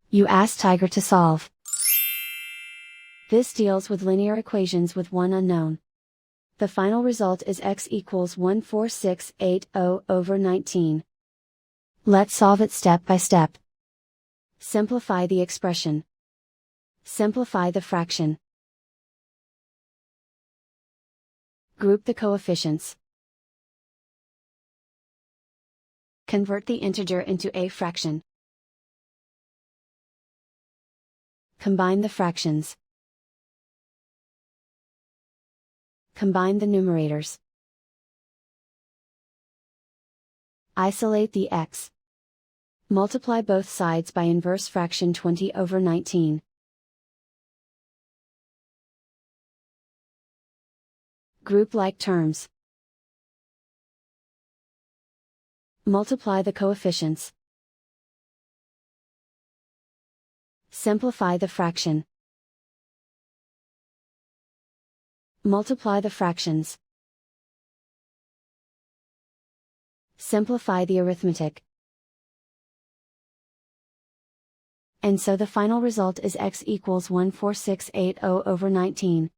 You ask Tiger to solve. This deals with linear equations with one unknown. The final result is x equals 14680 over 19. Let's solve it step by step. Simplify the expression. Simplify the fraction. Group the coefficients. Convert the integer into a fraction. Combine the fractions. Combine the numerators. Isolate the x. Multiply both sides by inverse fraction 20 over 19. Group like terms. Multiply the coefficients. Simplify the fraction. Multiply the fractions. Simplify the arithmetic. And so the final result is x equals 14680 over 19.